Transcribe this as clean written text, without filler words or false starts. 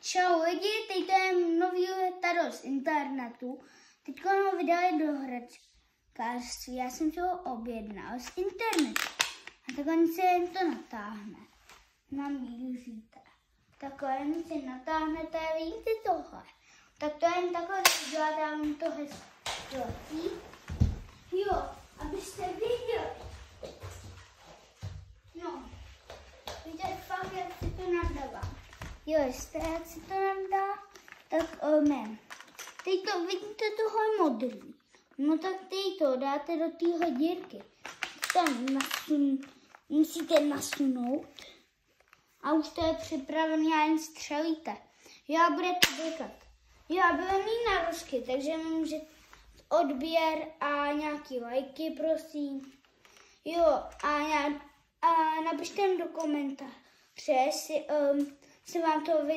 Čau lidi, teď je nový Taro z internetu. Teď ho vydali do hračkářství. Já jsem to objednal z internetu. A takhle se jen to natáhne. Mám využijte. Takhle jen si natáhnete, vidíte tohle. Tak to jen takhle udělám to hezký. Jo, abyste viděli. No, víte fakt, jak si to nadávám. Jo, jestli jak si to nadá, tak teď to vidíte, tohle je modrý. No tak teď to dáte do téhle dírky. Tam musíte nasunout. A už to je připravené a jen střelíte. Já budete blikat. Já budu mít narozky, takže mi můžete odběr a nějaký lajky, prosím. Jo, a napište mi do komentáře, jestli se vám to video